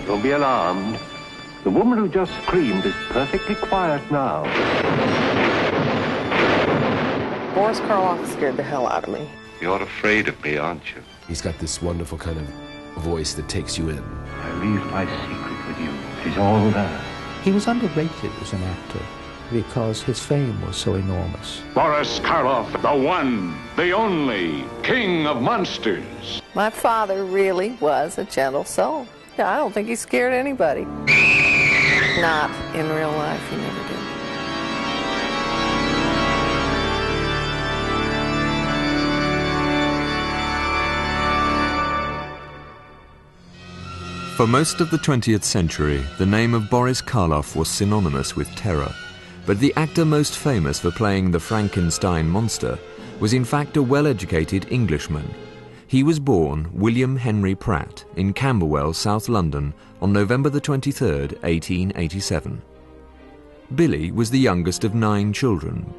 Don't be alarmed. The woman who just screamed is perfectly quiet now. Boris Karloff scared the hell out of me. You're afraid of me, aren't you? He's got this wonderful kind of voice that takes you in. I leave my secret with you. It's all there. He was underrated as an actor because his fame was so enormous. Boris Karloff, the one, the only, king of monsters. My father really was a gentle soul. Yeah, I don't think he scared anybody. Not in real life, he never did. For most of the 20th century, the name of Boris Karloff was synonymous with terror. But the actor most famous for playing the Frankenstein monster was in fact a well-educated Englishman. He was born William Henry Pratt in Camberwell, South London, on November the 23rd, 1887. Billy was the youngest of 9 children,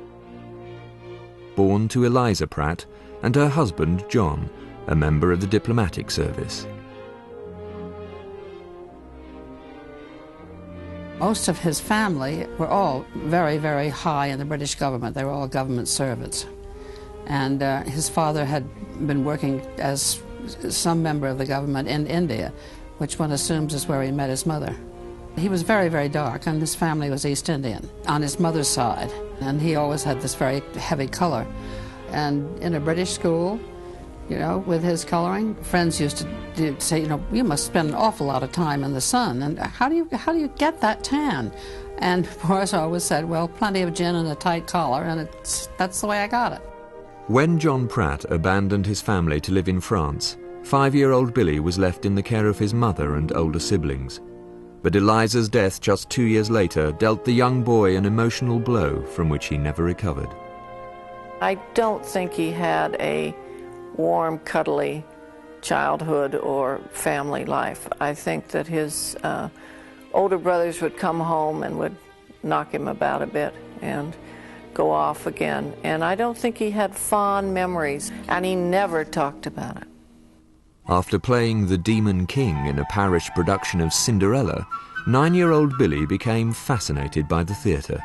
born to Eliza Pratt and her husband John, a member of the diplomatic service. Most of his family were all very, very high in the British government. They were all government servants. And his father had been working as some member of the government in India, which one assumes is where he met his mother. He was very, very dark, and his family was East Indian on his mother's side. And he always had this very heavy color. And in a British school, you know, with his coloring, friends used to say, you know, you must spend an awful lot of time in the sun, and how do you get that tan? And Boris always said, well, plenty of gin and a tight collar, and that's the way I got it. When John Pratt abandoned his family to live in France, 5-year-old Billy was left in the care of his mother and older siblings. But Eliza's death just 2 years later dealt the young boy an emotional blow from which he never recovered. I don't think he had a warm, cuddly childhood or family life. I think that his older brothers would come home and would knock him about a bit and go off again. And I don't think he had fond memories, and he never talked about it. After playing the Demon King in a parish production of Cinderella, 9-year-old Billy became fascinated by the theatre.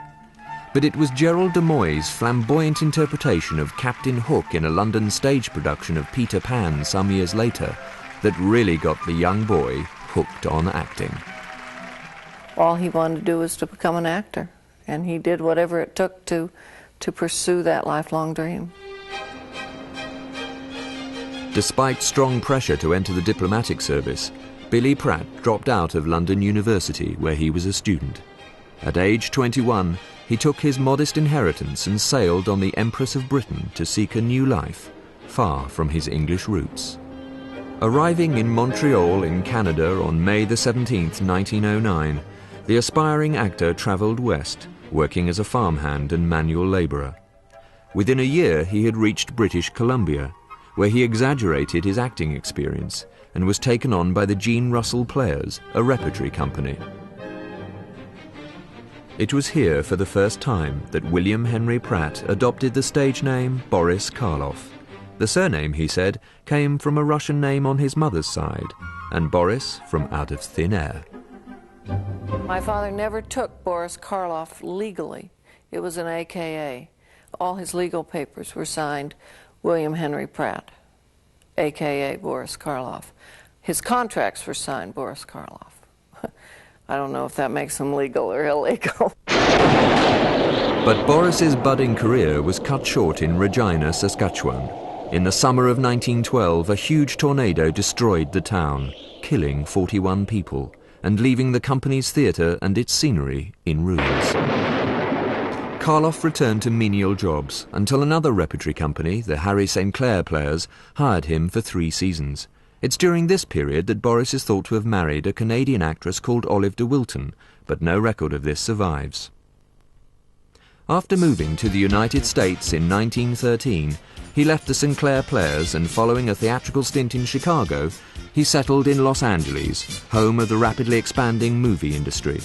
But it was Gerald de Moy's flamboyant interpretation of Captain Hook in a London stage production of Peter Pan some years later that really got the young boy hooked on acting. All he wanted to do was to become an actor, and he did whatever it took to pursue that lifelong dream. Despite strong pressure to enter the diplomatic service, Billy Pratt dropped out of London University, where he was a student. At age 21, he took his modest inheritance and sailed on the Empress of Britain to seek a new life, far from his English roots. Arriving in Montreal in Canada on May the 17th, 1909, the aspiring actor travelled west, working as a farmhand and manual labourer. Within a year, he had reached British Columbia, where he exaggerated his acting experience and was taken on by the Jean Russell Players, a repertory company. It was here for the first time that William Henry Pratt adopted the stage name Boris Karloff. The surname, he said, came from a Russian name on his mother's side, and Boris from out of thin air. My father never took Boris Karloff legally. It was an AKA. All his legal papers were signed William Henry Pratt, AKA Boris Karloff. His contracts were signed Boris Karloff. I don't know if that makes him legal or illegal. But Boris's budding career was cut short in Regina, Saskatchewan. In the summer of 1912, a huge tornado destroyed the town, killing 41 people and leaving the company's theatre and its scenery in ruins. Karloff returned to menial jobs until another repertory company, the Harry St. Clair Players, hired him for 3 seasons. It's during this period that Boris is thought to have married a Canadian actress called Olive de Wilton, but no record of this survives. After moving to the United States in 1913, he left the St. Clair Players, and following a theatrical stint in Chicago, he settled in Los Angeles, home of the rapidly expanding movie industry.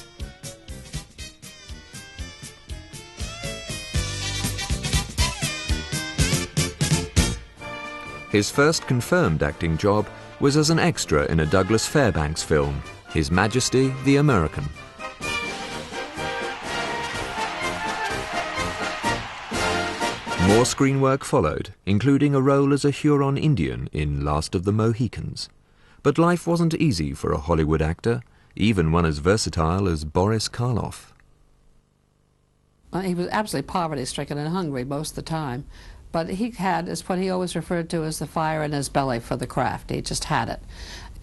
His first confirmed acting job was as an extra in a Douglas Fairbanks film, His Majesty the American. More screen work followed, including a role as a Huron Indian in Last of the Mohicans. But life wasn't easy for a Hollywood actor, even one as versatile as Boris Karloff. He was absolutely poverty-stricken and hungry most of the time, but he had, as what he always referred to as the fire in his belly for the craft. He just had it.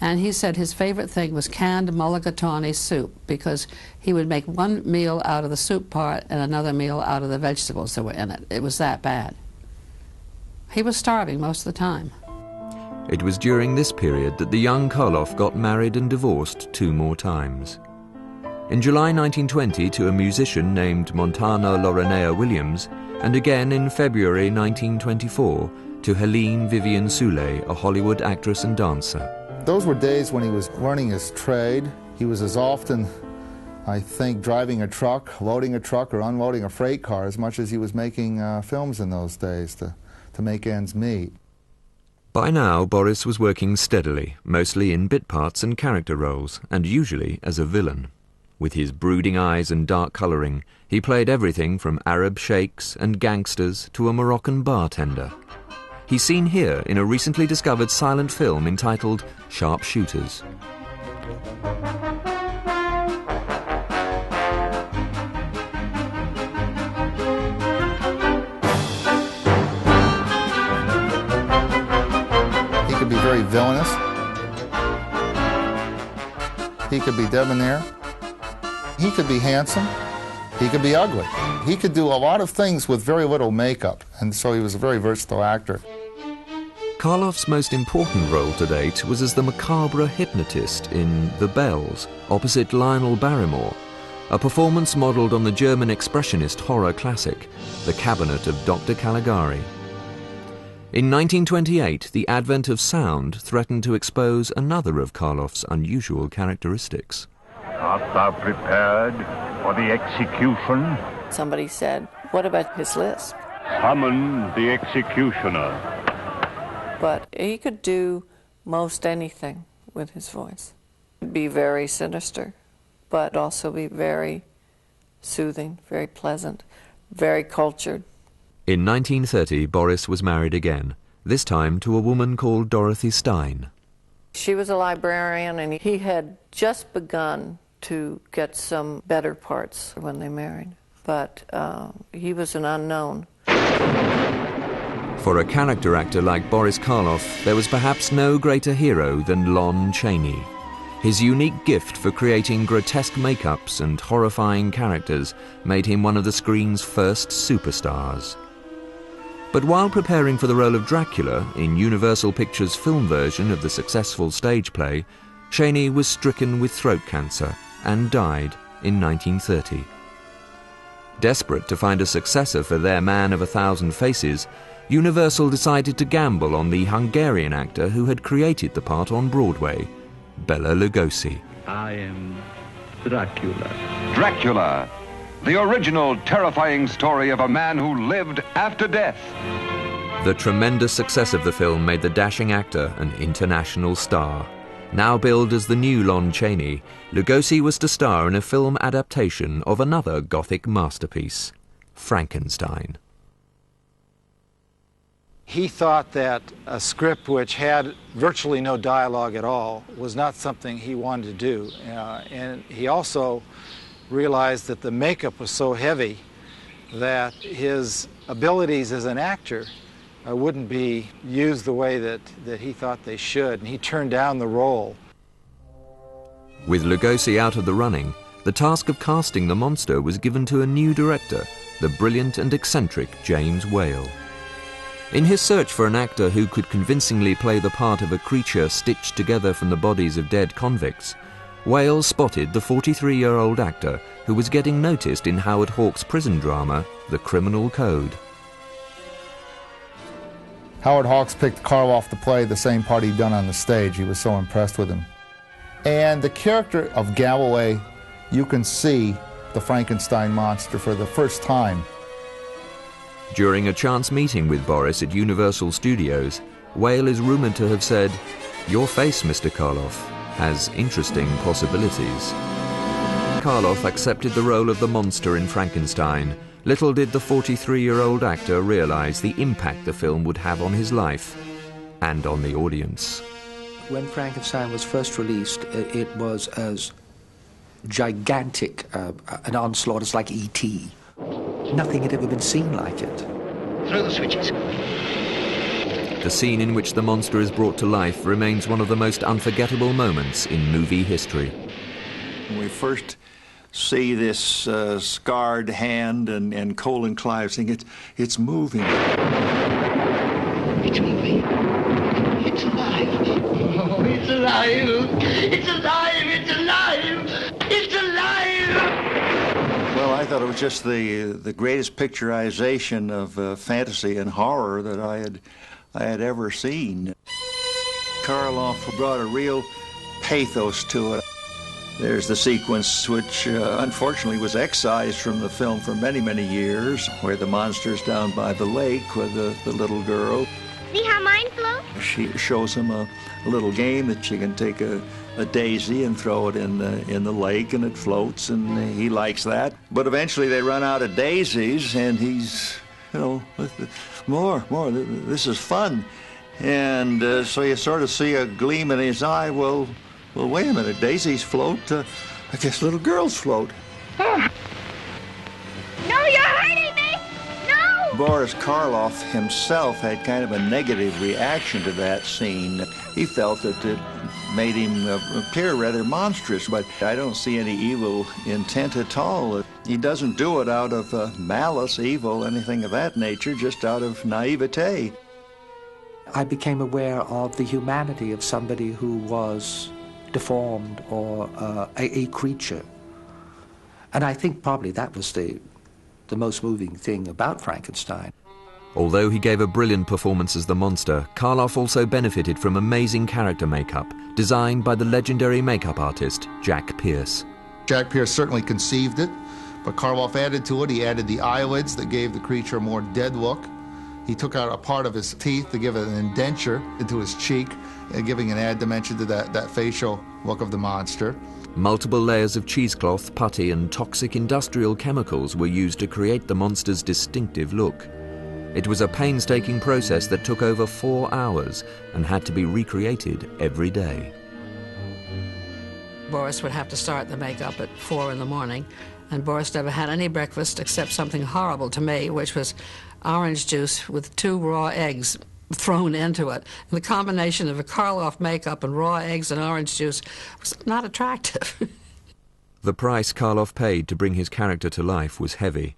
And he said his favorite thing was canned mulligatawny soup, because he would make one meal out of the soup part and another meal out of the vegetables that were in it. It was that bad. He was starving most of the time. It was during this period that the young Karloff got married and divorced 2 more times. In July 1920 to a musician named Montana Lorenea Williams, and again in February 1924 to Helene Vivian Soule, a Hollywood actress and dancer. Those were days when he was learning his trade. He was as often, I think, driving a truck, loading a truck, or unloading a freight car as much as he was making films in those days to make ends meet. By now, Boris was working steadily, mostly in bit parts and character roles, and usually as a villain. With his brooding eyes and dark colouring, he played everything from Arab sheikhs and gangsters to a Moroccan bartender. He's seen here in a recently discovered silent film entitled Sharp Shooters. He could be very villainous. He could be debonair. He could be handsome. He could be ugly. He could do a lot of things with very little makeup, and so he was a very versatile actor. Karloff's most important role to date was as the macabre hypnotist in The Bells, opposite Lionel Barrymore, a performance modelled on the German expressionist horror classic, The Cabinet of Dr. Caligari. In 1928, the advent of sound threatened to expose another of Karloff's unusual characteristics. Art thou prepared for the execution? Somebody said, "What about his lisp?" Summon the executioner. But he could do most anything with his voice. Be very sinister, but also be very soothing, very pleasant, very cultured. In 1930, Boris was married again, this time to a woman called Dorothy Stein. She was a librarian, and he had just begun to get some better parts when they married, but he was an unknown. For a character actor like Boris Karloff, there was perhaps no greater hero than Lon Chaney. His unique gift for creating grotesque makeups and horrifying characters made him one of the screen's first superstars. But while preparing for the role of Dracula in Universal Pictures' film version of the successful stage play, Chaney was stricken with throat cancer and died in 1930. Desperate to find a successor for their Man of 1,000 Faces, Universal decided to gamble on the Hungarian actor who had created the part on Broadway, Bela Lugosi. I am Dracula. Dracula, the original terrifying story of a man who lived after death. The tremendous success of the film made the dashing actor an international star. Now billed as the new Lon Chaney, Lugosi was to star in a film adaptation of another Gothic masterpiece, Frankenstein. He thought that a script which had virtually no dialogue at all was not something he wanted to do. And he also realized that the makeup was so heavy that his abilities as an actor wouldn't be used the way that he thought they should, and he turned down the role. With Lugosi out of the running, the task of casting the monster was given to a new director, the brilliant and eccentric James Whale. In his search for an actor who could convincingly play the part of a creature stitched together from the bodies of dead convicts, Whale spotted the 43-year-old actor who was getting noticed in Howard Hawks' prison drama, The Criminal Code. Howard Hawks picked Karloff to play the same part he'd done on the stage. He was so impressed with him. And the character of Galloway, you can see the Frankenstein monster for the first time. During a chance meeting with Boris at Universal Studios, Whale is rumoured to have said, "Your face, Mr. Karloff, has interesting possibilities." Karloff accepted the role of the monster in Frankenstein. Little did the 43-year-old actor realise the impact the film would have on his life and on the audience. When Frankenstein was first released, it was as gigantic an onslaught as like E.T. Nothing had ever been seen like it. Throw the switches. The scene in which the monster is brought to life remains one of the most unforgettable moments in movie history. When we first see this scarred hand and Colin Clive saying, it's moving. It's moving. It's alive. Oh, it's alive. It's alive. It's alive. It's alive. Well, I thought it was just the greatest picturization of fantasy and horror that I had ever seen. Karloff brought a real pathos to it. There's the sequence which unfortunately was excised from the film for many, many years, where the monster's down by the lake with the little girl. See how mine floats? She shows him a little game that she can take a daisy and throw it in the lake and it floats, and he likes that. But eventually they run out of daisies and he's, more, this is fun. And so you sort of see a gleam in his eye. Well, wait a minute, daisies float. I guess little girls float. No, you're hurting me! No! Boris Karloff himself had kind of a negative reaction to that scene. He felt that it made him appear rather monstrous, but I don't see any evil intent at all. He doesn't do it out of malice, evil, anything of that nature, just out of naivete. I became aware of the humanity of somebody who was deformed or a creature. And I think probably that was the most moving thing about Frankenstein. Although he gave a brilliant performance as the monster, Karloff also benefited from amazing character makeup, designed by the legendary makeup artist Jack Pierce. Jack Pierce certainly conceived it, but Karloff added to it. He added the eyelids that gave the creature a more dead look. He took out a part of his teeth to give it an indenture into his cheek, giving an added dimension to that facial look of the monster. Multiple layers of cheesecloth, putty, and toxic industrial chemicals were used to create the monster's distinctive look. It was a painstaking process that took over 4 hours and had to be recreated every day. Boris would have to start the makeup at 4 in the morning, and Boris never had any breakfast except something horrible to me, which was orange juice with 2 raw eggs thrown into it. And the combination of a Karloff makeup and raw eggs and orange juice was not attractive. The price Karloff paid to bring his character to life was heavy.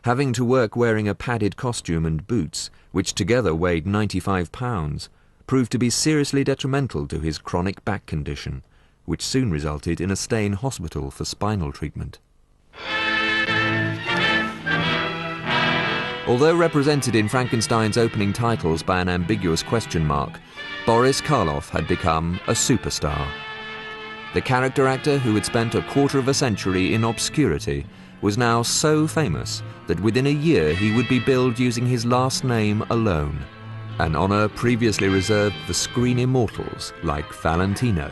Having to work wearing a padded costume and boots, which together weighed 95 pounds, proved to be seriously detrimental to his chronic back condition, which soon resulted in a stay in hospital for spinal treatment. Although represented in Frankenstein's opening titles by an ambiguous question mark, Boris Karloff had become a superstar. The character actor who had spent a quarter of a century in obscurity was now so famous that within a year he would be billed using his last name alone, an honour previously reserved for screen immortals like Valentino.